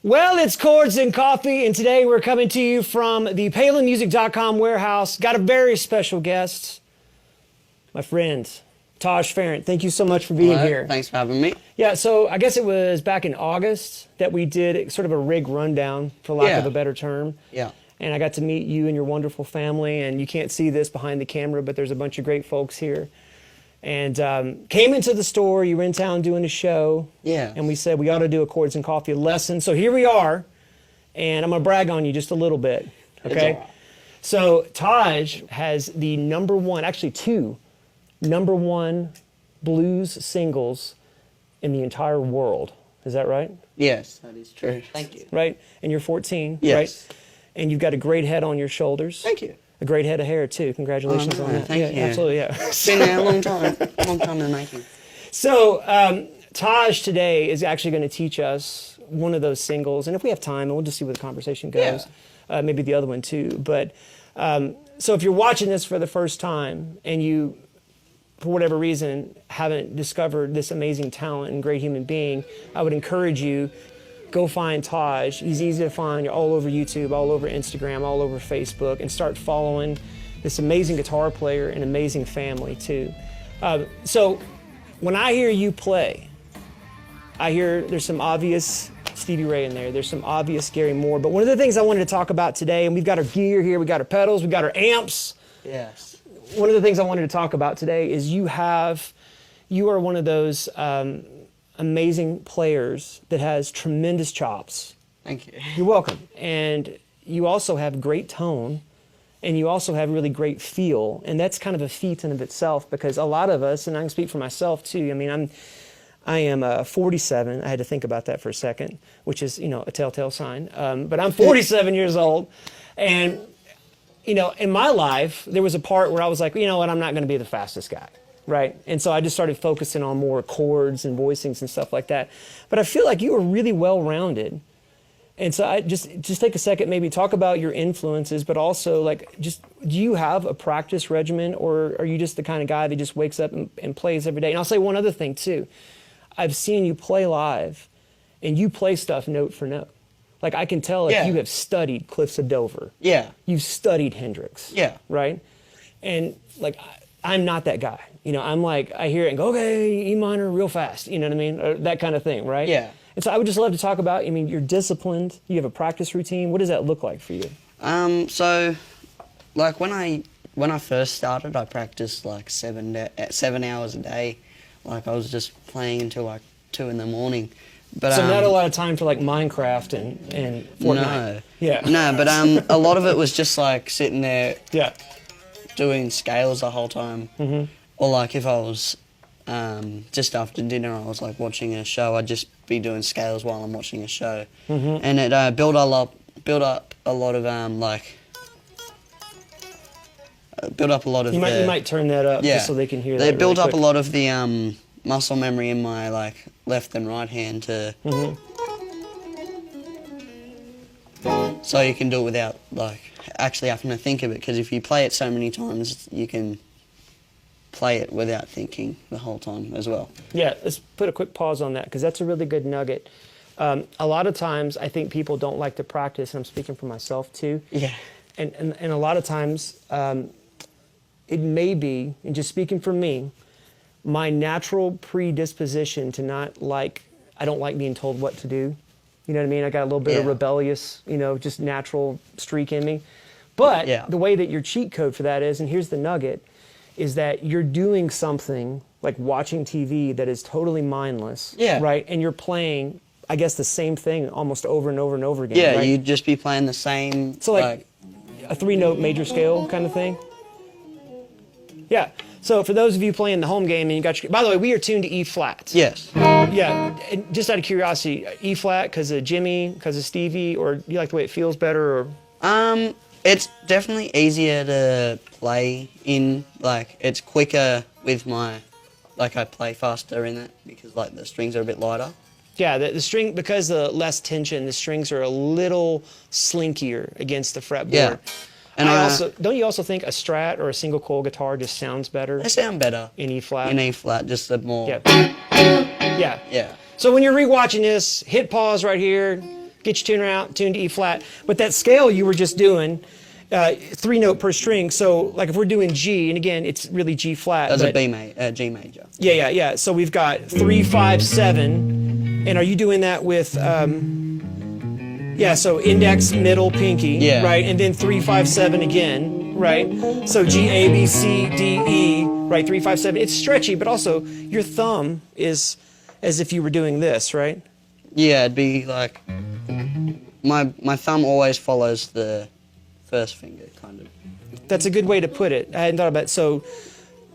Well, it's Chords and Coffee, and today we're coming to you from the PalinMusic.com warehouse. Got a very special guest, my friend, Taj Farrant. Thank you so much for being here. Thanks for having me. Yeah, so I guess it was back in August that we did sort of a rig rundown, for lack of a better term. Yeah. And I got to meet you and your wonderful family, and you can't see this behind the camera, but there's a bunch of great folks here. And came into the store, you were in town doing a show. Yeah. And we said we ought to do a Chords and Coffee lesson. So here we are, and I'm going to brag on you just a little bit, okay? All right. So Taj has the #1, actually two #1 blues singles in the entire world. Is that right? Yes, that is true. Thank you. Right? And you're 14, Yes. right? And you've got a great head on your shoulders. Thank you. A great head of hair, too. Congratulations on that. Thank you. Absolutely, yeah. It's been a long time in the making. So, Taj today is actually going to teach us one of those singles, and if we have time, and we'll just see where the conversation goes, maybe the other one too. But so if you're watching this for the first time and you, for whatever reason, haven't discovered this amazing talent and great human being, I would encourage you, go find Taj. He's easy to find. You're all over YouTube, all over Instagram, all over Facebook, and start following this amazing guitar player and amazing family too. So when I hear you play, I hear there's some obvious Stevie Ray in there. There's some obvious Gary Moore. But one of the things I wanted to talk about today, and we've got our gear here, we got our pedals, we got our amps. Yes. One of the things I wanted to talk about today is you are one of those amazing players that has tremendous chops. Thank you. You're welcome. And you also have great tone, and you also have really great feel, and that's kind of a feat in of itself, because a lot of us, and I can speak for myself too, I mean, I am 47. I had to think about that for a second, which is, you know, a telltale sign. But I'm 47 years old, and you know, in my life, there was a part where I was like, you know what, I'm not going to be the fastest guy. Right? And so I just started focusing on more chords and voicings and stuff like that. But I feel like you were really well-rounded. And so I just take a second, maybe talk about your influences, but also like just, do you have a practice regimen, or are you just the kind of guy that just wakes up and plays every day? And I'll say one other thing too. I've seen you play live and you play stuff note for note. Like I can tell if you have studied Cliffs of Dover. Yeah. You've studied Hendrix. Yeah. Right? And like, I'm not that guy. You know, I'm like, I hear it and go, okay, E minor real fast, you know what I mean? Or that kind of thing, right? Yeah. And so I would just love to talk about, I mean, you're disciplined, you have a practice routine. What does that look like for you? So, like when I first started, I practiced like 7 hours a day. Like I was just playing until like 2 in the morning. But, so not a lot of time for like Minecraft and Fortnite. No. Yeah. No, but a lot of it was just like sitting there doing scales the whole time. Mm-hmm. Or like if I was just after dinner, I was like watching a show, I'd just be doing scales while I'm watching a show. Mm-hmm. And it built up a lot of you might turn that up just so they can hear that. They built up a lot of the muscle memory in my like left and right hand to so you can do it without like actually having to think of it, because if you play it so many times you can play it without thinking the whole time as well. Yeah, let's put a quick pause on that, because that's a really good nugget. A lot of times I think people don't like to practice, and I'm speaking for myself too. Yeah. And a lot of times it may be, and just speaking for me, my natural predisposition to I don't like being told what to do. You know what I mean? I got a little bit of rebellious, you know, just natural streak in me. But the way that your cheat code for that is, and here's the nugget, is that you're doing something like watching TV that is totally mindless, right? And you're playing, I guess, the same thing almost over and over and over again. Yeah, right? you'd just be playing the same. So like a 3-note major scale kind of thing. Yeah. So for those of you playing the home game and you got your, by the way, we are tuned to E flat. Yes. Yeah. And just out of curiosity, E flat because of Jimmy, because of Stevie, or do you like the way it feels better, or? It's definitely easier to play in, like, it's quicker with my, like, I play faster in it because, like, the strings are a bit lighter. Yeah, the string, because of less tension, the strings are a little slinkier against the fretboard. Yeah. And don't you also think a Strat or a single coil guitar just sounds better? They sound better. In E flat? In E flat, just a more... Yeah. Yeah. So when you're rewatching this, hit pause right here, get your tuner out, tune to E flat. But that scale you were just doing, 3 note per string. So like if we're doing G, and again, it's really G flat. That's a G major. Yeah. So we've got 3, 5, 7. And are you doing that with, so index, middle, pinky, right? And then 3, 5, 7 again, right? So G, A, B, C, D, E, right? 3, 5, 7. It's stretchy, but also your thumb is as if you were doing this, right? Yeah, it'd be like, my thumb always follows the first finger, kind of. That's a good way to put it. I hadn't thought about it. So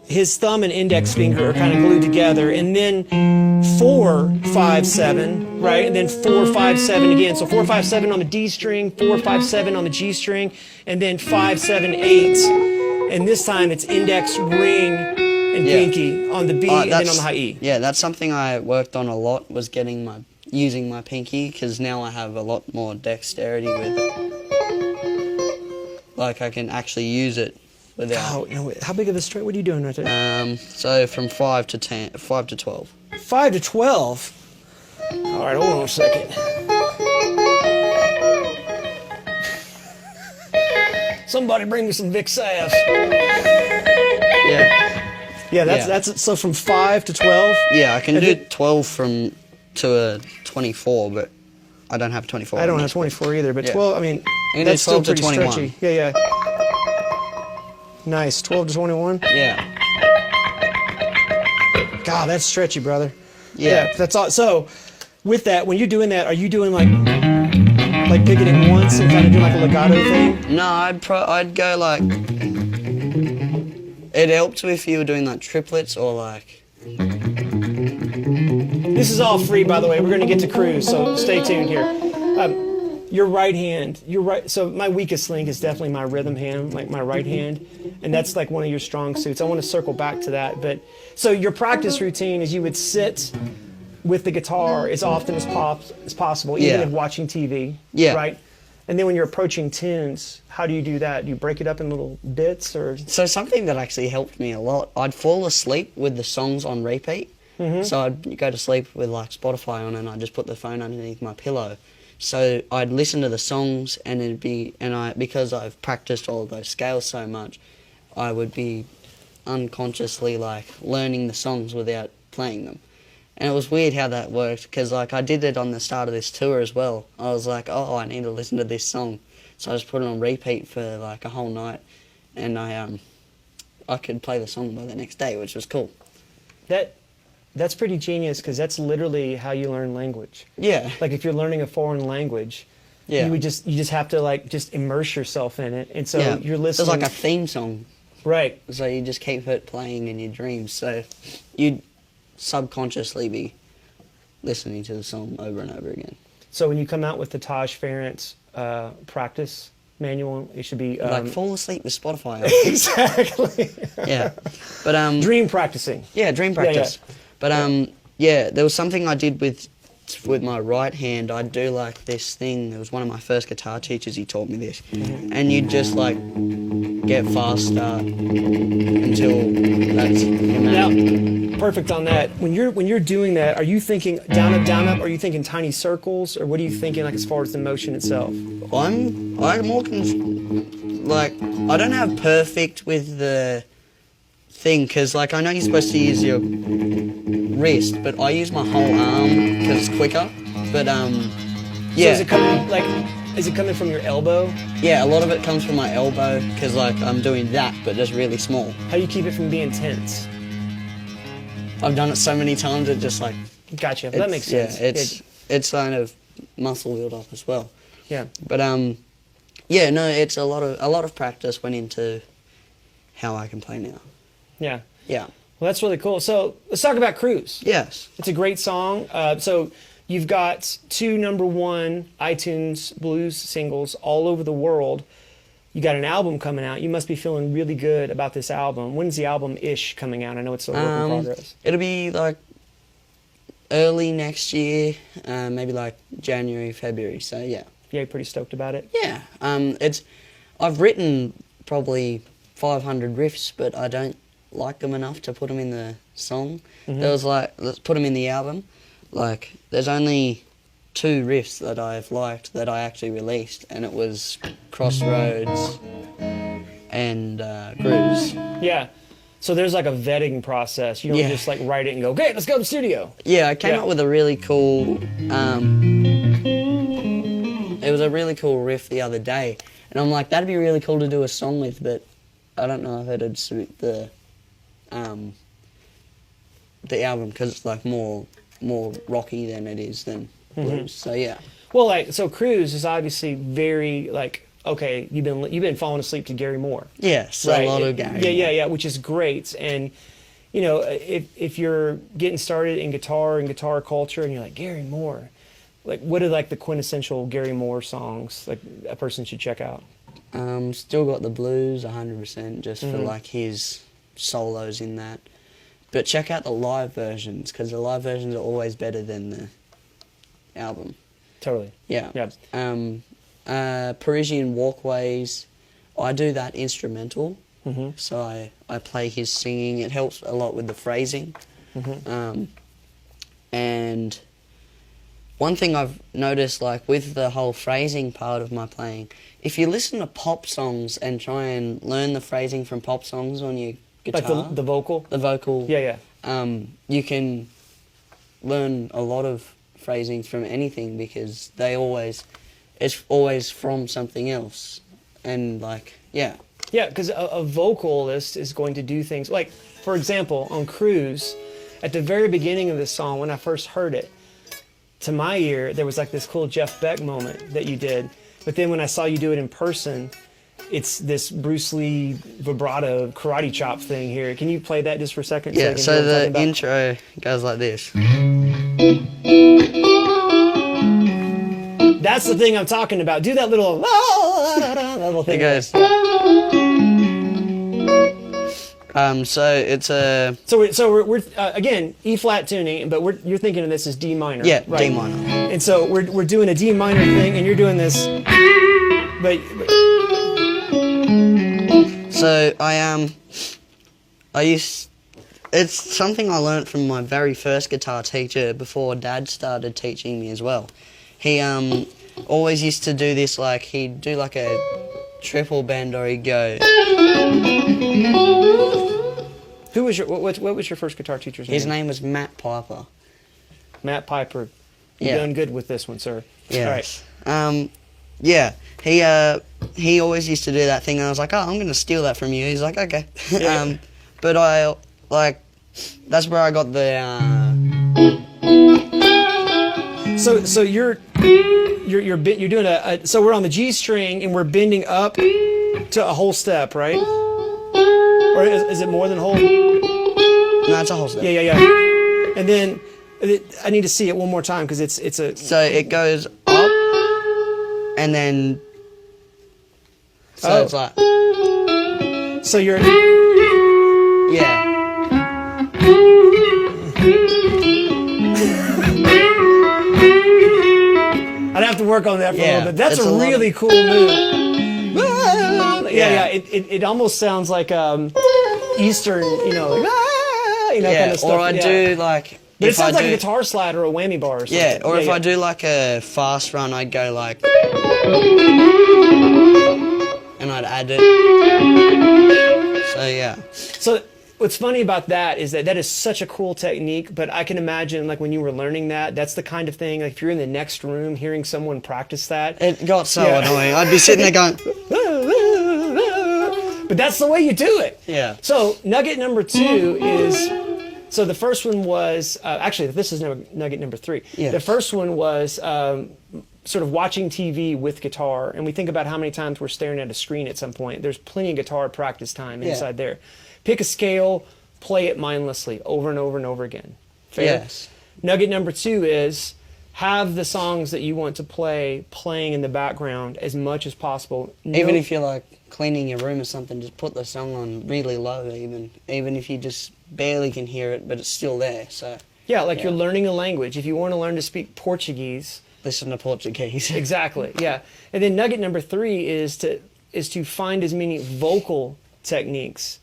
his thumb and index finger are kind of glued together, and then 4, 5, 7, right? And then 4, 5, 7 again. So 4, 5, 7 on the D string, 4, 5, 7 on the G string, and then 5, 7, 8. And this time it's index, ring, and pinky on the B, and then on the high E. Yeah, that's something I worked on a lot, was using my pinky, because now I have a lot more dexterity with it. Like I can actually use it without. Oh, no, how big of a string? What are you doing right there? So from 5 to 12. 5 to 12. All right, hold on a second. Somebody bring me some Vic Sav. Yeah, that's so from 5 to 12. Yeah, I can do 12 to a 24, but I don't have 24. I don't have 24 either, but 12. I mean, and that's still pretty 21. stretchy. Yeah. Nice, 12 to 21. Yeah. God, that's stretchy, brother. Yeah. That's all. So, with that, when you're doing that, are you doing like picking it once and kind of doing like a legato thing? No, I'd go like. It helped if you were doing like triplets or like. This is all free, by the way. We're going to get to Cruz, so stay tuned here. Your right hand, so my weakest link is definitely my rhythm hand, like my right hand, and that's like one of your strong suits. I want to circle back to that, but so your practice routine is you would sit with the guitar as often as possible, even if watching TV, right? And then when you're approaching tunes, how do you do that? Do you break it up in little bits, or? So something that actually helped me a lot, I'd fall asleep with the songs on repeat. So I'd go to sleep with like Spotify on, and I'd just put the phone underneath my pillow. So I'd listen to the songs, and because I've practiced all of those scales so much, I would be unconsciously like learning the songs without playing them. And it was weird how that worked, because like I did it on the start of this tour as well. I was like, oh, I need to listen to this song. So I just put it on repeat for like a whole night, and I could play the song by the next day, which was cool. That's pretty genius, because that's literally how you learn language. Yeah. Like if you're learning a foreign language, you just have to like just immerse yourself in it, and so you're listening. It's like a theme song. Right. So you just keep it playing in your dreams. So you'd subconsciously be listening to the song over and over again. So when you come out with the Taj Ference practice manual, it should be like fall asleep with Spotify. Exactly. Yeah. But dream practicing. Yeah, dream practice. Yeah. But there was something I did with my right hand. I'd do like this thing. It was one of my first guitar teachers. He taught me this, and you'd just like get faster until that's. Now, perfect on that. When you're doing that, are you thinking down up, down up? Or are you thinking tiny circles, or what are you thinking like as far as the motion itself? I'm more like I don't have perfect with the thing, because like I know you're supposed to use your wrist, but I use my whole arm because it's quicker. But So is it coming from your elbow? Yeah, a lot of it comes from my elbow, because like I'm doing that, but just really small. How do you keep it from being tense? I've done it so many times, it just like. Gotcha. That makes sense. Yeah, it's kind of muscle build up as well. Yeah. But it's a lot of practice went into how I can play now. Yeah. Yeah. Well, that's really cool. So let's talk about Cruz. Yes. It's a great song. So you've got 2 #1 iTunes blues singles all over the world. You got an album coming out. You must be feeling really good about this album. When's the album-ish coming out? I know it's a work in progress. It'll be like early next year, maybe like January, February. So yeah. Yeah, you're pretty stoked about it? Yeah. I've written probably 500 riffs, but I don't like them enough to put them in the song. There was like, let's put them in the album. Like, there's only two riffs that I've liked that I actually released, and it was Crossroads and Cruz. Yeah. So there's like a vetting process. You don't just like write it and go, okay, let's go to the studio. Yeah, I came up with a really cool. It was a really cool riff the other day, and I'm like, that'd be really cool to do a song with, but I don't know if it'd suit the album because it's like more rocky than it is than blues. So yeah. Well, like so, Cruz is obviously very like okay. You've been falling asleep to Gary Moore. Yes, right? a lot of Gary. Yeah, which is great. And you know, if you're getting started in guitar and guitar culture, and you're like Gary Moore, like what are like the quintessential Gary Moore songs like a person should check out? Still got the blues 100% just for like his solos in that. But check out the live versions because the live versions are always better than the album. Totally. Yeah. Parisian Walkways, I do that instrumental. So I play his singing. It helps a lot with the phrasing. And one thing I've noticed, like with the whole phrasing part of my playing, if you listen to pop songs and try and learn the phrasing from pop songs on your guitar, like the vocal. The vocal. Yeah. You can learn a lot of phrasings from anything because it's always from something else, and like yeah. Yeah, because a vocalist is going to do things like, for example, on Cruz, at the very beginning of this song, when I first heard it, to my ear, there was like this cool Jeff Beck moment that you did. But then when I saw you do it in person, it's this Bruce Lee vibrato karate chop thing here. Can you play that just for a second? Yeah, so the intro goes like this. That's the thing I'm talking about. Do that little, that little thing. It goes. So it's a. So we're again E flat tuning, but you're thinking of this as D minor. Yeah, right? D minor. And so we're doing a D minor thing, and you're doing this. But so it's something I learnt from my very first guitar teacher before Dad started teaching me as well. He always used to do this, like he'd do like a triple bend or he'd go. Who was what was your first guitar teacher's name? His name was Matt Piper. Matt Piper. You've done good with this one, sir. Yes. All right. Yeah. He always used to do that thing, and I was like, oh, I'm gonna steal that from you. He's like, okay. Yeah. But I like that's where I got the. So you're doing so we're on the G string and we're bending up to a whole step, right? Or is it more than a whole? No, it's a whole step. Yeah. And then I need to see it one more time because it's a. So it goes up, and then. So it's like. So you're. Yeah. I'd have to work on that for a little bit. That's it's a really cool move. Yeah. It almost sounds like Eastern, kind of stuff. Or I do like. But it sounds like a guitar slide or a whammy bar or something. Yeah, or if I do like a fast run, I'd go like. And I'd add it. So yeah. So what's funny about that is that is such a cool technique, but I can imagine like when you were learning that's the kind of thing, like if you're in the next room hearing someone practice that. It got so annoying. I'd be sitting there going. But that's the way you do it. Yeah. So nugget number 2 is, so the first one was, actually this is nugget number 3. Yeah. The first one was sort of watching TV with guitar, and we think about how many times we're staring at a screen at some point. There's plenty of guitar practice time inside there. Pick a scale, play it mindlessly over and over and over again. Fair? Yes. Nugget number 2 is have the songs that you want to play playing in the background as much as possible. Even if you're like cleaning your room or something, just put the song on really low even if you just barely can hear it, but it's still there. So you're learning a language. If you want to learn to speak Portuguese, listen to Portuguese. Exactly, yeah. And then nugget number 3 is to find as many vocal techniques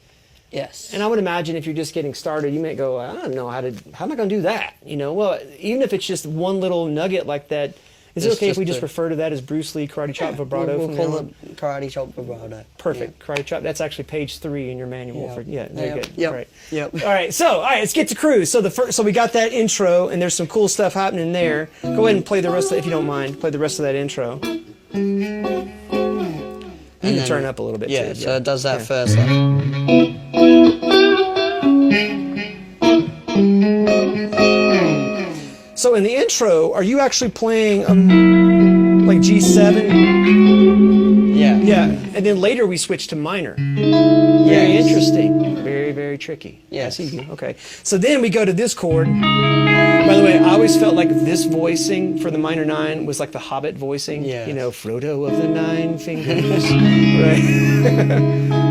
Yes. And I would imagine if you're just getting started, you may go, I don't know how am I going to do that? You know, well, even if it's just one little nugget like that, is it okay if we just refer to that as Bruce Lee Karate Chop Vibrato? We'll call it Karate Chop Vibrato. Perfect. Karate Chop. That's actually page 3 in your manual. Very good. Yep. Right. Yep. All right. So let's get to Cruz. So we got that intro, and there's some cool stuff happening there. Go ahead and play the rest of, if you don't mind, play the rest of that intro. You can turn it up a little bit. Yeah. Too. So it does that first. Like, so in the intro, are you actually playing like G7? yeah. Yeah. And then later we switch to minor. Very interesting. Very, very tricky. Yes. I see you. Okay. So then we go to this chord. By the way, I always felt like this voicing for the minor 9 was like the Hobbit voicing. Yes. You know, Frodo of the 9 fingers. Right.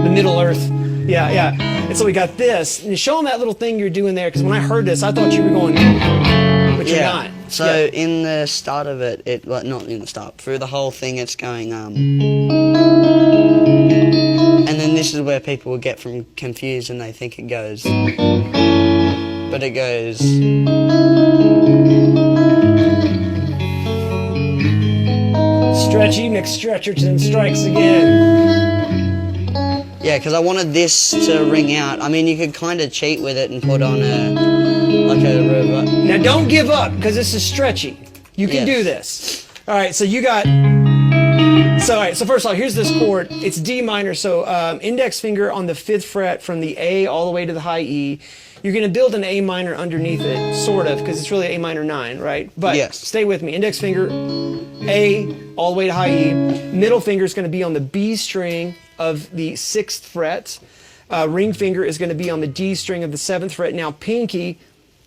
The Middle Earth. Yeah, yeah. And so we got this. And show them that little thing you're doing there, because when I heard this, I thought you were going, but you're not. So in the start of it, well, not in the start, through the whole thing, it's going, and then this is where people will get confused and they think it goes, but it goes. Stretchy McStretcherton strikes again. Yeah, because I wanted this to ring out. I mean, you could kind of cheat with it and put on a robot. Now don't give up, because this is stretchy. You can do this. All right, so you got. So all right, so first of all, here's this chord. It's D minor. So index finger on the 5th fret from the A all the way to the high E. You're going to build an A minor underneath it, sort of, because it's really A minor 9, right? But stay with me. Index finger, A all the way to high E. Middle finger is going to be on the B string of the 6th fret. Ring finger is going to be on the D string of the 7th fret. Now pinky,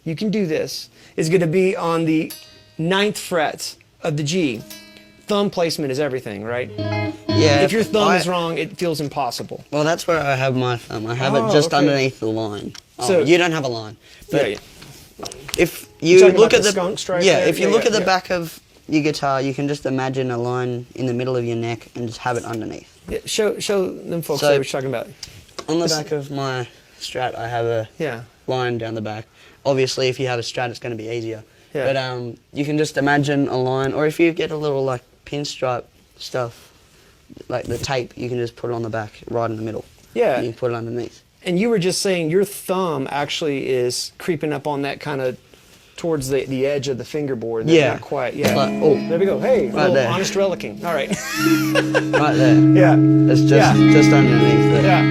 you can do this, is going to be on the 9th fret of the G. Thumb placement is everything, right? Yeah. If your thumb is wrong, it feels impossible. Well, that's where I have my thumb. I have it just underneath the line. Oh, so you don't have a line. But if you look at the skunk stripe if you look at the back of your guitar, you can just imagine a line in the middle of your neck and just have it underneath. Yeah, show them folks what you're talking about. On the back of my Strat, I have a line down the back. Obviously, if you have a Strat, it's going to be easier. Yeah. But you can just imagine a line, or if you get a little like pinstripe stuff, like the tape, you can just put it on the back, right in the middle. Yeah. You can put it underneath. And you were just saying your thumb actually is creeping up on that kind of towards the edge of the fingerboard. Not quite. Yeah. Like, there we go. Hey, right there. Honest relicking. All right. Right there. Yeah. It's just underneath it. Yeah.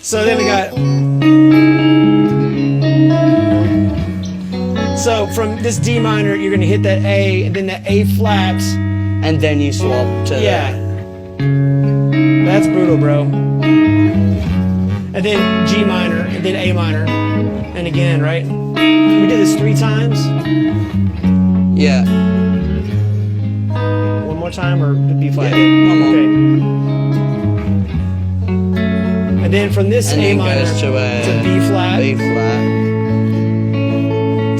So then we got. So from this D minor, you're going to hit that A, and then that A flat. And then you swap to That's brutal, bro. And then G minor, and then A minor. And again, right? We did this 3 times? Yeah. One more time, or B flat? Yeah, one more. Okay. And then from this and A minor goes to B flat. B flat.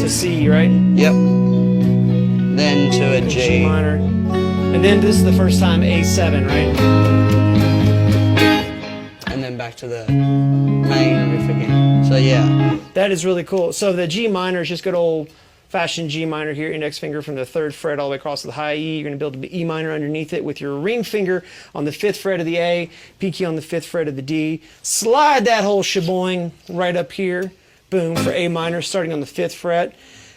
To C, right? Yep. Then to a G minor. And then this is the first time A7, right? And then back to the main riff again. So yeah. That is really cool. So the G minor is just good old-fashioned G minor here, index finger from the 3rd fret all the way across to the high E. You're going to build an E minor underneath it with your ring finger on the 5th fret of the A, pinky on the 5th fret of the D. Slide that whole sheboing right up here. Boom, for A minor, starting on the 5th fret.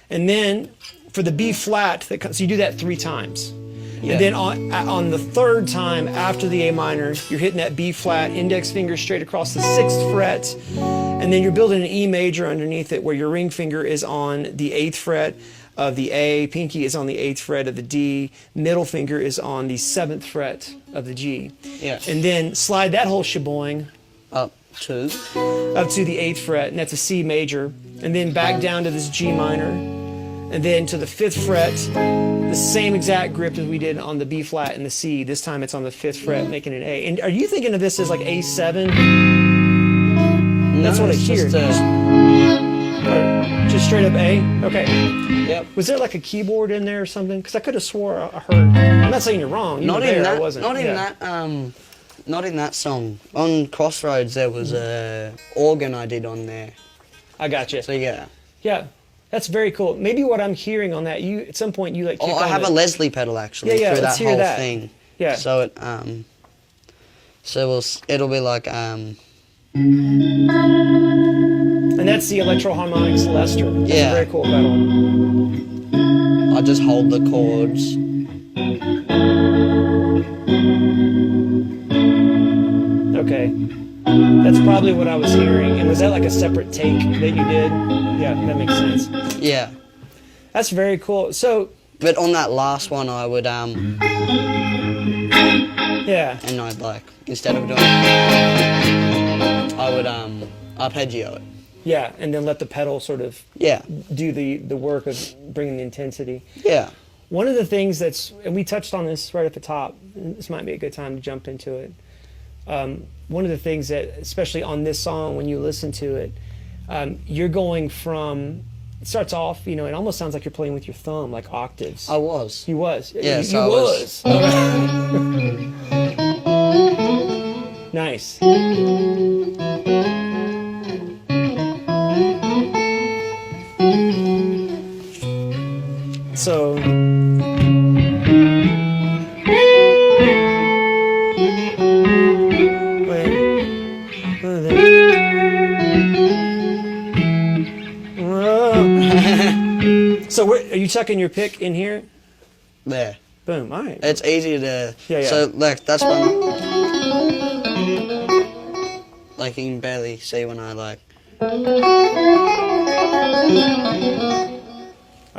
And then for the B flat, so you do that 3 times. Yeah. And then on the 3rd time after the A minor, you're hitting that B flat, index finger straight across the 6th fret. And then you're building an E major underneath it where your ring finger is on the 8th fret of the A, pinky is on the 8th fret of the D, middle finger is on the 7th fret of the G. Yeah. And then slide that whole sheboing up to the 8th fret, and that's a C major. And then back down to this G minor. And then to the 5th fret, the same exact grip as we did on the B flat and the C. This time it's on the 5th fret, making an A. And are you thinking of this as like A7? No, that's what I hear. Just straight up A? Okay. Yep. Was there like a keyboard in there or something? Because I could have swore I heard. I'm not saying you're wrong. You not were in there, that. I wasn't. Not in that Not in that song. On Crossroads, there was a organ I did on there. I got you. So yeah. Yeah, that's very cool. Maybe what I'm hearing on that, you at some point you like. Oh, I have a Leslie pedal actually Yeah, through let's that hear whole that. thing. Yeah. So it'll be like And that's the Electro-Harmonic Celester. That's Yeah. a very cool pedal. I just hold the chords. Okay. That's probably what I was hearing. And was that like a separate take that you did? Yeah, that makes sense. Yeah. That's very cool. So, But on that last one, I would yeah. and I'd like instead of doing, I would arpeggio it. Yeah, and then let the pedal sort of Yeah. do the work of bringing the intensity. Yeah. One of the things and we touched on this right at the top, and this might be a good time to jump into it. One of the things that, especially on this song, when you listen to it, you're going from, it starts off, you know, it almost sounds like you're playing with your thumb, like octaves. I was. You was. Yeah, you, so you I was. All right. Nice. So, so are you tucking your pick in here? There. Boom. All right. It's easy to. Yeah, yeah. So like that's when. Like you can barely see when I like. All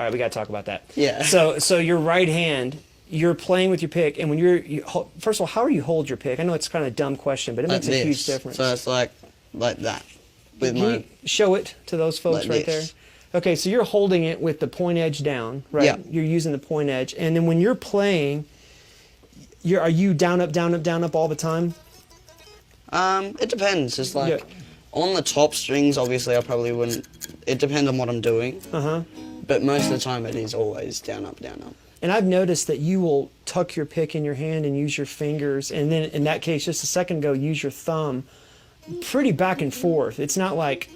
right, we got to talk about that. Yeah. So your right hand, you're playing with your pick, and when first of all, how do you hold your pick? I know it's kind of a dumb question, but it Like makes a this. huge difference. So it's like that. With Can my. you show it to those folks Like right this. there? Okay, so you're holding it with the point edge down, right? Yeah. You're using the point edge, and then when you're playing, are you down up, down up, down up all the time? It depends. It's like Yeah. on the top strings. Obviously, I probably wouldn't. It depends on what I'm doing. But most of the time, it is always down up, down up. And I've noticed that you will tuck your pick in your hand and use your fingers, and then in that case, just a second ago, use your thumb. Pretty back and forth. It's not like.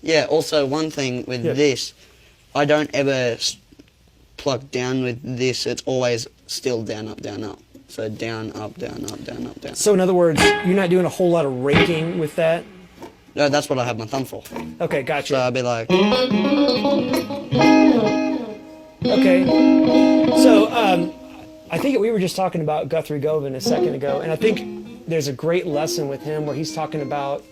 Yeah. Also, one thing with this, I don't ever pluck down with this. It's always still down up, down up. So down up, down up, down up, down. So in other words, you're not doing a whole lot of raking with that. No, that's what I have my thumb for. Okay, gotcha. So I'd be like. Okay. So I think we were just talking about Guthrie Govan a second ago, and I think there's a great lesson with him where he's talking about.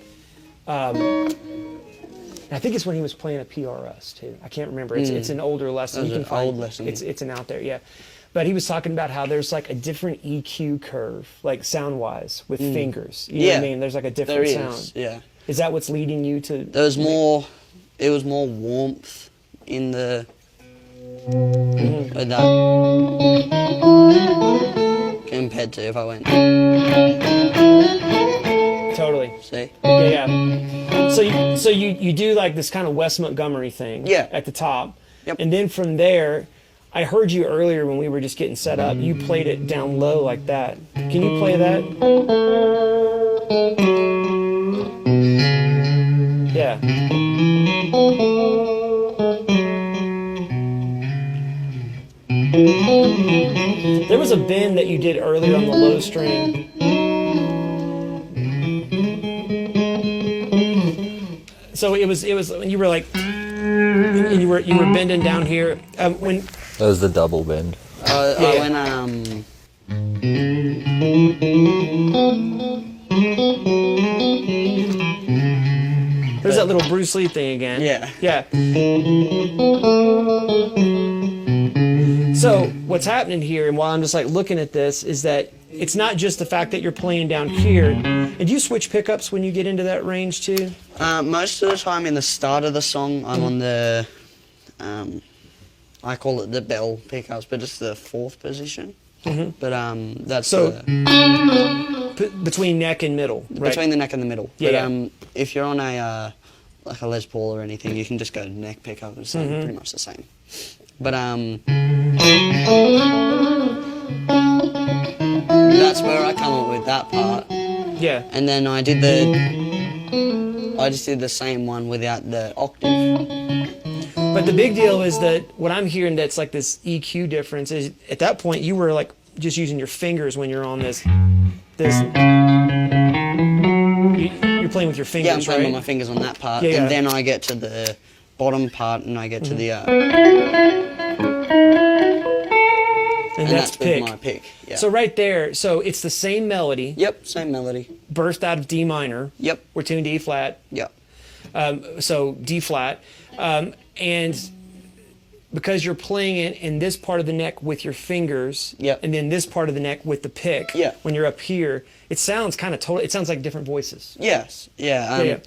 I think it's when he was playing a PRS too. I can't remember. It's an older lesson. It's You can an find old lesson. It's an out there, yeah. But he was talking about how there's like a different EQ curve, like sound-wise, with fingers. You know what I mean? There's like a different There sound. is. Yeah. Is that what's leading you to? There was more. It was more warmth in the. With that. Compared to if I went. Totally. See. Yeah. So you do like this kind of Wes Montgomery thing. Yeah. At the top. Yep. And then from there, I heard you earlier when we were just getting set up. You played it down low like that. Can you play that? Yeah. There was a bend that you did earlier on the low string. So it was when you were like, and you were bending down here. When That was the double bend. When there's that little Bruce Lee thing again. Yeah. Yeah. So what's happening here, and while I'm just like looking at this, is that it's not just the fact that you're playing down here. And do you switch pickups when you get into that range too? most of the time in the start of the song, I'm on the. I call it the bell pickups, but it's the fourth position. But that's So between neck and middle, right? between the neck and the middle. Yeah, But if you're on a like a Les Paul or anything, you can just go neck pickup. It's pretty much the same. But that that's where I come up with that part. Yeah. And then I just did the same one without the octave. But the big deal is that what I'm hearing that's like this EQ difference is at that point you were like just using your fingers when you're on this. You're playing with your fingers, Yeah, I'm playing right? with my fingers on that part, Yeah, and then I get to the bottom part, and I get to the and that's pick. with my pick. Yeah. So right there, so it's the same melody. Yep, same melody. Burst out of D minor. Yep. We're tuned E flat. Yep. So D flat, and because you're playing it in this part of the neck with your fingers, Yep. and then this part of the neck with the pick. Yeah. When you're up here, it sounds kind of total. It sounds like different voices. Yes. Yeah. Yeah.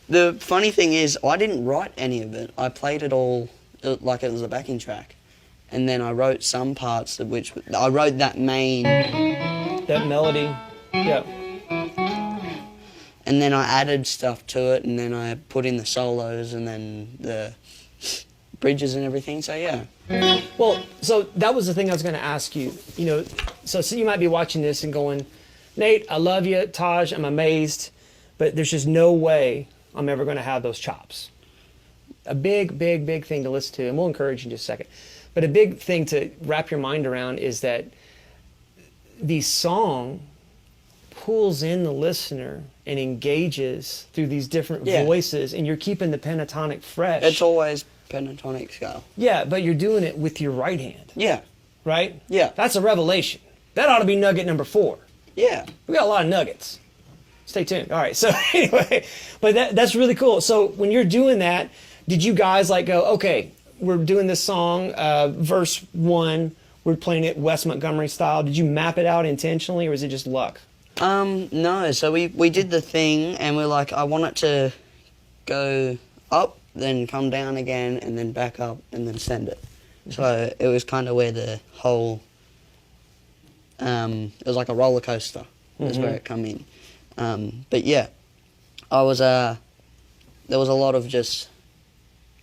The funny thing is, I didn't write any of it. I played it all like it was a backing track, and then I wrote some parts of which I wrote that main. That melody. Yeah. And then I added stuff to it, and then I put in the solos, and then the bridges and everything. So yeah. Well, so that was the thing I was going to ask you. You know, so you might be watching this and going, Nate, I love you, Taj, I'm amazed, but there's just no way I'm ever going to have those chops. A big, big, big thing to listen to, and we'll encourage you in just a second. But a big thing to wrap your mind around is that the song pulls in the listener and engages through these different voices, and you're keeping the pentatonic fresh. It's always pentatonic scale. Yeah, but you're doing it with your right hand. Yeah. Right? Yeah. That's a revelation. That ought to be nugget number 4. Yeah. We got a lot of nuggets. Stay tuned. All right. So anyway, but that's really cool. So when you're doing that, did you guys like go, okay, we're doing this song, verse 1, we're playing it Wes Montgomery style. Did you map it out intentionally, or was it just luck? No. So we did the thing, and we're like, I want it to go up, then come down again, and then back up, and then send it. So it was kind of where the whole, it was like a roller coaster. That's where it come in. But yeah, I was there was a lot of just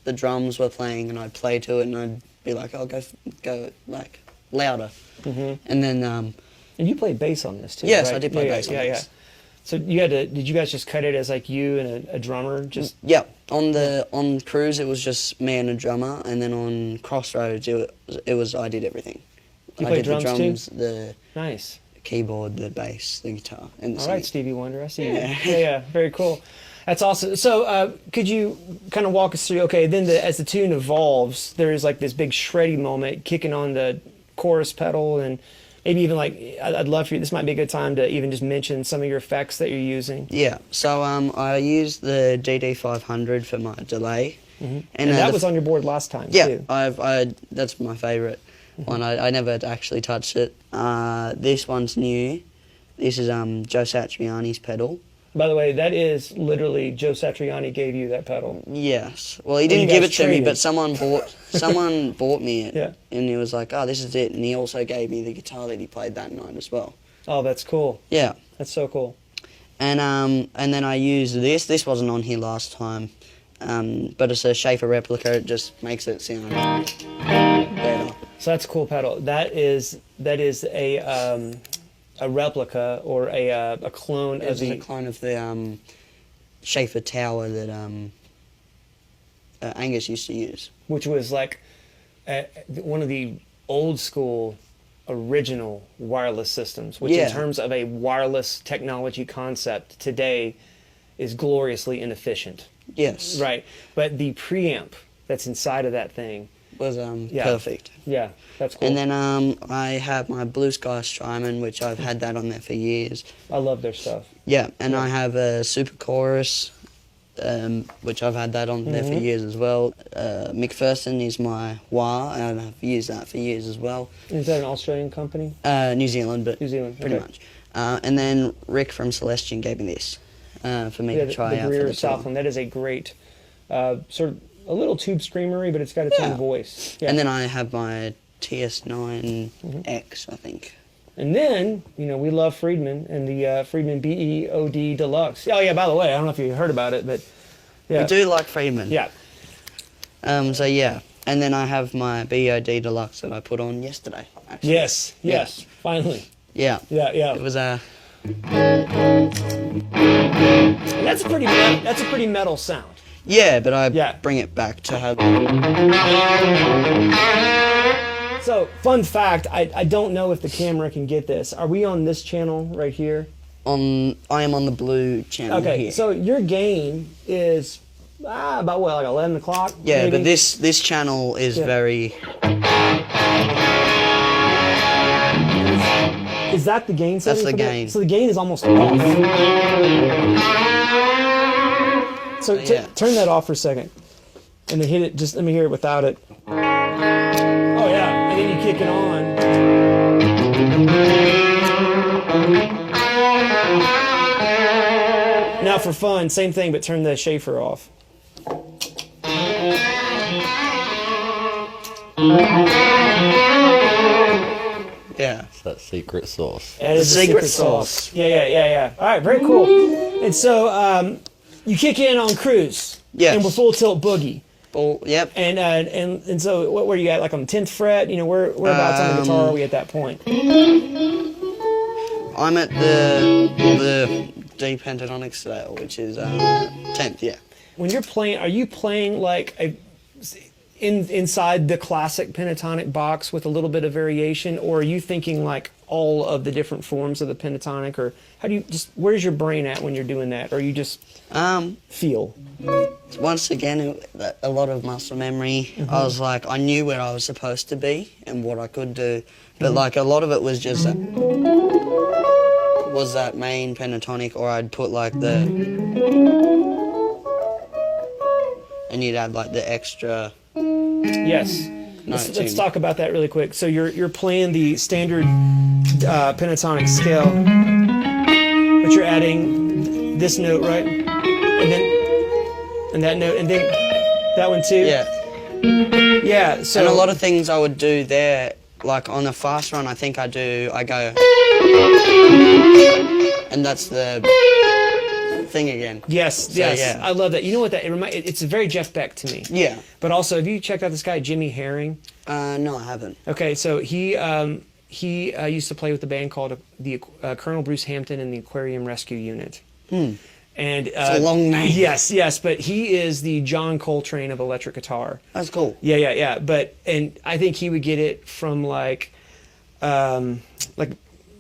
the drums were playing, and I'd play to it, and I'd be like, "Oh, go like louder," and then. And you played bass on this too. Yes, right? I did play bass on this. So you had to. Did you guys just cut it as like you and a drummer? Just yeah. On Cruz, it was just me and a drummer, and then on Crossroads, it was I did everything. You I played did drums the drums, too? the Nice. keyboard, the bass, the guitar, and the All singing. right, Stevie Wonder. I see you. Yeah. Yeah, very cool. That's awesome. So could you kind of walk us through, okay, then as the tune evolves, there is like this big shreddy moment, kicking on the chorus pedal, and maybe even like, I'd love for you, this might be a good time to even just mention some of your effects that you're using. Yeah, so I used the DD500 for my delay. And that was on your board last time, too. Yeah, that's my favourite one. I never actually touched it. This one's new. This is Joe Satriani's pedal. By the way, that is literally Joe Satriani gave you that pedal. Yes. Well, he didn't give it to me, traded. but someone bought me it. Yeah. And he was like, "Oh, this is it." And he also gave me the guitar that he played that night as well. Oh, that's cool. Yeah. That's so cool. And then I used this. This wasn't on here last time, but it's a Schaefer replica. It just makes it sound better. So that's a cool pedal. That is a replica or a clone of It's the. a clone of the Schaefer tower that Angus used to use. Which was like one of the old school original wireless systems, which in terms of a wireless technology concept today is gloriously inefficient. Yes. Right. But the preamp that's inside of that thing was perfect. Yeah, that's cool. And then I have my Blue Sky Strymon, which I've had that on there for years. I love their stuff. Yeah, and I have a Super Chorus, which I've had that on there for years as well. McPherson is my wah, and I've used that for years as well. Is that an Australian company? New Zealand, but New Zealand, pretty okay. much. And then Rick from Celestian gave me this for me to try out for the tour. Southland. That is a great sort of a little tube screamery, but it's got its own voice. Yeah. And then I have my TS9X, I think. And then, we love Friedman and the Friedman BEOD Deluxe. Oh, yeah, by the way, I don't know if you heard about it, but yeah. We do like Friedman. Yeah. So, yeah. And then I have my BEOD Deluxe that I put on yesterday, actually. Yes, finally. Yeah. Yeah. It was a. And that's a pretty metal sound. Yeah, but I bring it back to how. So, fun fact, I don't know if the camera can get this. Are we on this channel right here? I am on the blue channel. Okay, here. so your gain is about what, like 11 o'clock? Yeah, maybe? but this channel is very. Is that the gain setting? That's the for that? gain. So the gain is almost off. So turn that off for a second. And then hit it, just let me hear it without it. Oh yeah, and then you kick it on. Now for fun, same thing, but turn the Schaefer off. Yeah. It's that secret sauce. That is the secret sauce. Yeah. All right, very cool. And so you kick in on Cruz. Yes. And with full tilt boogie. Oh, yep. And so what were you at, like on the 10th fret? You know, whereabouts on the guitar are we at that point? I'm at the D pentatonic scale, which is 10th. Yeah. When you're playing, are you playing like inside the classic pentatonic box with a little bit of variation, or are you thinking like all of the different forms of the pentatonic, or how do you where's your brain at when you're doing that, or you just feel? Once again, a lot of muscle memory. I was like, I knew where I was supposed to be and what I could do, but like a lot of it was just that main pentatonic, or I'd put like and you'd add like the extra. Yes. Let's talk about that really quick. So you're playing the standard pentatonic scale, but you're adding this note, right? And that note, and then that one too. Yeah. Yeah. So and a lot of things I would do there, like on a fast run, I think I go, and that's the thing again. Yes. Yeah. I love that. You know what it's very Jeff Beck to me. Yeah. But also, have you checked out this guy Jimmy Herring? No, I haven't. Okay, so he used to play with a band called the Colonel Bruce Hampton and the Aquarium Rescue Unit. And It's a long name. Yes, but he is the John Coltrane of electric guitar. That's cool. Yeah. And I think he would get it from like a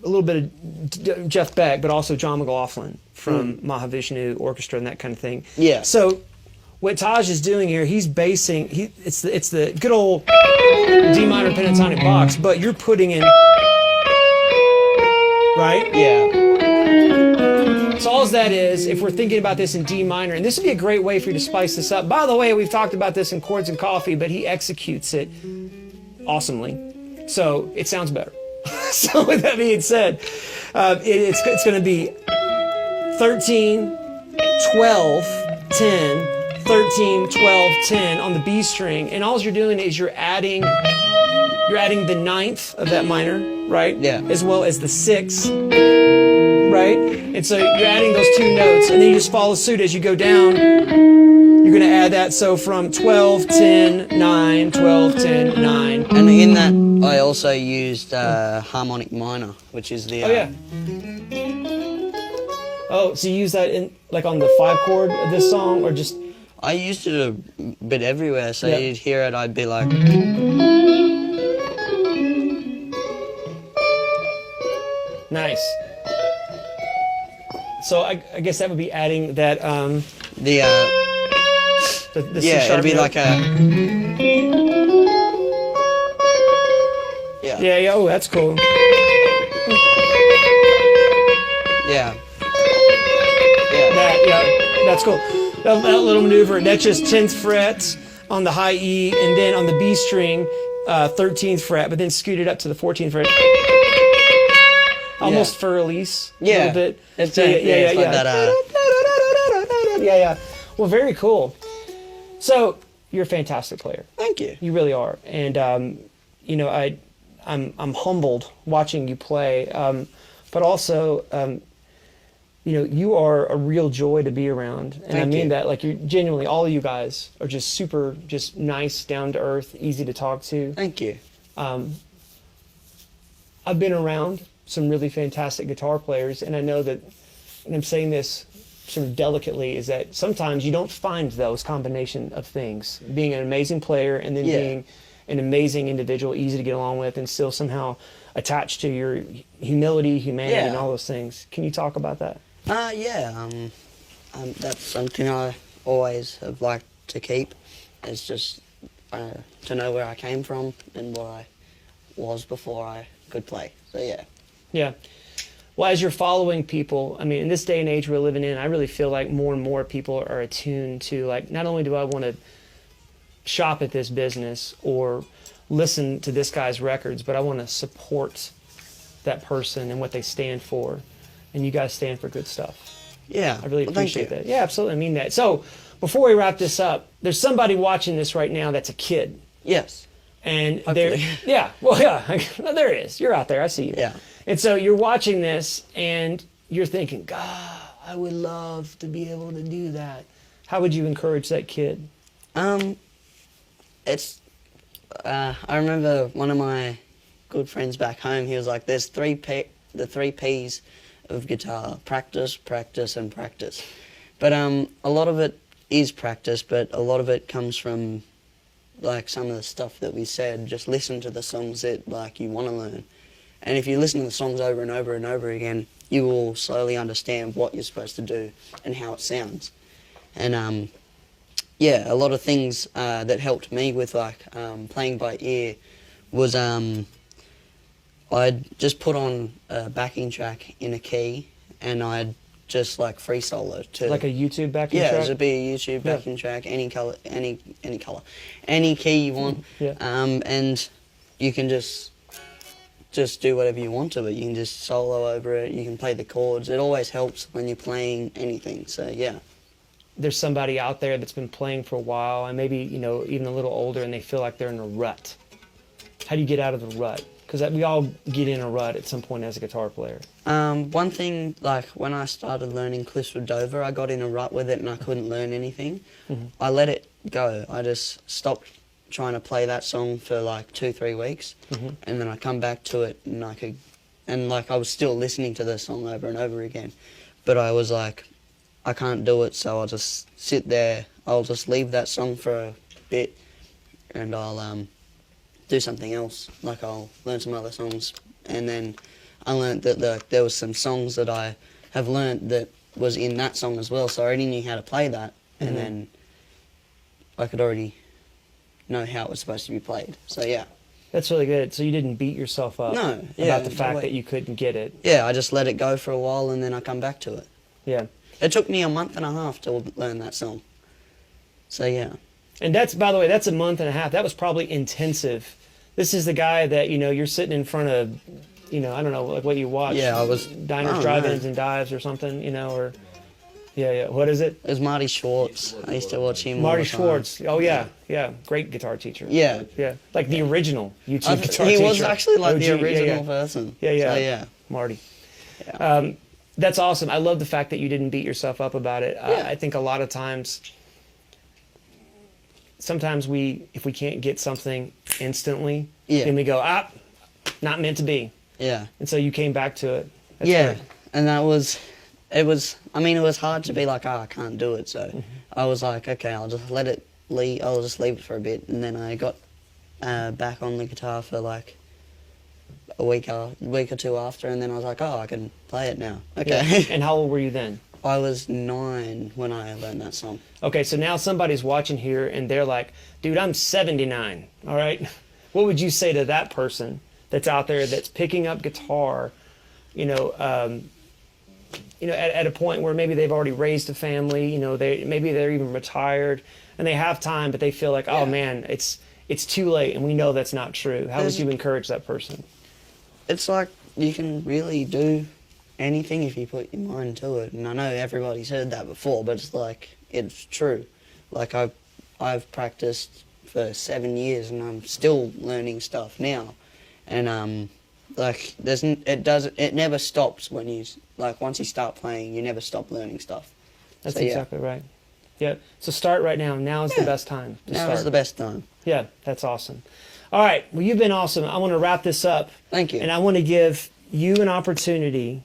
little bit of Jeff Beck, but also John McLaughlin from Mahavishnu Orchestra and that kind of thing. Yeah. So what Taj is doing here, he's basing it's the good old D minor pentatonic box, but you're putting in right? Yeah. So all that is, if we're thinking about this in D minor, and this would be a great way for you to spice this up. By the way, we've talked about this in Chords and Coffee, but he executes it awesomely. So it sounds better. So with that being said, it's going to be 13, 12, 10, 13, 12, 10 on the B string, and all you're doing is you're adding the ninth of that minor, right? Yeah. As well as the sixth, right? And so you're adding those two notes, and then you just follow suit as you go down. You're going to add that, so from 12, 10, 9, 12, 10, 9. And in that, I also used harmonic minor, which is the... Oh, yeah. Oh, so you use that in like on the 5 chord of this song, or just... I used it a bit everywhere, so Yeah. you'd hear it, I'd be like... Nice. So I guess that would be adding that the C yeah, sharp it'd be note. like a... Yeah, oh, that's cool. Yeah. That's cool. That little maneuver, that's just 10th fret on the high E, and then on the B string, 13th fret, but then scooted up to the 14th fret. Almost for release a little bit. It's Like that, Yeah. Well, very cool. So you're a fantastic player. Thank you. You really are, and you know, I'm humbled watching you play, but also, you know, you are a real joy to be around, and I mean that. Like, you're genuinely, all of you guys are just super, just nice, down to earth, easy to talk to. Thank you. I've been around some really fantastic guitar players, and I know that, and I'm saying this sort of delicately, is that sometimes you don't find those combination of things, being an amazing player and then being an amazing individual, easy to get along with, and still somehow attached to your humility, humanity, and all those things. Can you talk about that? That's something I always have liked to keep. It's just to know where I came from and what I was before I could play. So yeah. Yeah. Well, as you're following people, I mean, in this day and age we're living in, I really feel like more and more people are attuned to, like, not only do I want to shop at this business or listen to this guy's records, but I want to support that person and what they stand for. And you guys stand for good stuff. Yeah. I really appreciate that. Yeah, absolutely. I mean that. So before we wrap this up, there's somebody watching this right now that's a kid. Yes. And there, there is. You're out there. I see you. Yeah. And so you're watching this and you're thinking, God, I would love to be able to do that. How would you encourage that kid? I remember one of my good friends back home, he was like, there's the 3 P's of guitar: practice, practice, and practice. But a lot of it is practice, but a lot of it comes from like some of the stuff that we said. Just listen to the songs that like you want to learn. And if you listen to the songs over and over and over again, you will slowly understand what you're supposed to do and how it sounds. And a lot of things that helped me with like playing by ear was I'd just put on a backing track in a key and I'd just like free solo to like a YouTube backing track? Yeah, it'd be a YouTube backing track, any color, any key you want. And you can just do whatever you want to it. You can just solo over it. You can play the chords. It always helps when you're playing anything. So yeah. There's somebody out there that's been playing for a while and maybe, you know, even a little older, and they feel like they're in a rut. How do you get out of the rut? Because we all get in a rut at some point as a guitar player. One thing, like when I started learning Cliffs with Dover, I got in a rut with it and I couldn't learn anything. Mm-hmm. I let it go. I just stopped trying to play that song for like 2-3 weeks, and then I come back to it and I was still listening to the song over and over again, but I was like, I can't do it, so I'll just sit there. I'll just leave that song for a bit, and I'll do something else. Like I'll learn some other songs, and then I learned that there was some songs that I have learned that was in that song as well, so I already knew how to play that, and then I could already know how it was supposed to be played. So yeah. That's really good. So you didn't beat yourself up about the fact that you couldn't get it. Yeah, I just let it go for a while and then I come back to it. Yeah. It took me a month and a half to learn that song. So yeah. And that's, by the way, that's a month and a half. That was probably intensive. This is the guy that, you know, you're sitting in front of, you know, I don't know, like what you watch. Yeah, I was... Diners, drive-ins, and dives or something, you know, or... Yeah. What is it? It was Marty Schwartz. I used to watch him Marty all the time. Schwartz. Oh, yeah. Great guitar teacher. Yeah. Like the original YouTube guitar teacher. He was actually like OG, the original person. Yeah. So, yeah. Marty. Yeah. That's awesome. I love the fact that you didn't beat yourself up about it. I think a lot of times, sometimes if we can't get something instantly, then we go, not meant to be. Yeah. And so you came back to it. That's great. And it was hard to be like, I can't do it. So I was like, okay, I'll just leave it for a bit. And then I got back on the guitar for like a week or two after, and then I was like, I can play it now. Okay. Yeah. And how old were you then? I was 9 when I learned that song. Okay, so now somebody's watching here and they're like, dude, I'm 79, all right? What would you say to that person that's out there that's picking up guitar, at a point where maybe they've already raised a family, maybe they're even retired and they have time, but they feel like, oh man, it's too late, and we know that's not true. How would you encourage that person? It's like you can really do anything if you put your mind to it, and I know everybody's heard that before, but it's like, it's true. Like I've practiced for 7 years and I'm still learning stuff now, and it never stops when once you start playing, you never stop learning stuff. That's exactly right. Yeah. So start right now. Now is the best time to start. Now is the best time. Yeah, that's awesome. All right. Well, you've been awesome. I want to wrap this up. Thank you. And I want to give you an opportunity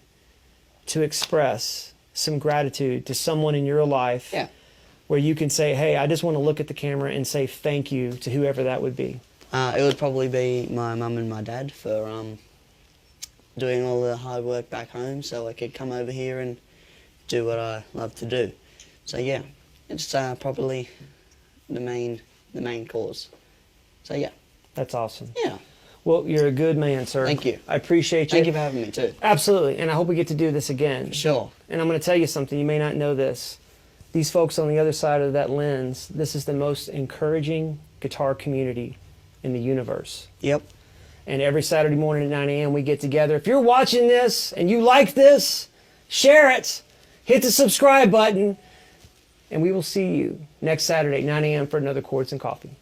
to express some gratitude to someone in your life, Yeah. where you can say, hey, I just want to look at the camera and say thank you to whoever that would be? It would probably be my mum and my dad for doing all the hard work back home so I could come over here and do what I love to do. So yeah, it's probably the main cause. So yeah. That's awesome. Yeah. Well, you're a good man, sir. Thank you. I appreciate you. Thank you for having me too. Absolutely. And I hope we get to do this again. Sure. And I'm going to tell you something. You may not know this. These folks on the other side of that lens, this is the most encouraging guitar community in the universe. Yep. And every Saturday morning at 9 a.m. we get together. If you're watching this and you like this, share it. Hit the subscribe button. And we will see you next Saturday at 9 a.m. for another Chords and Coffee.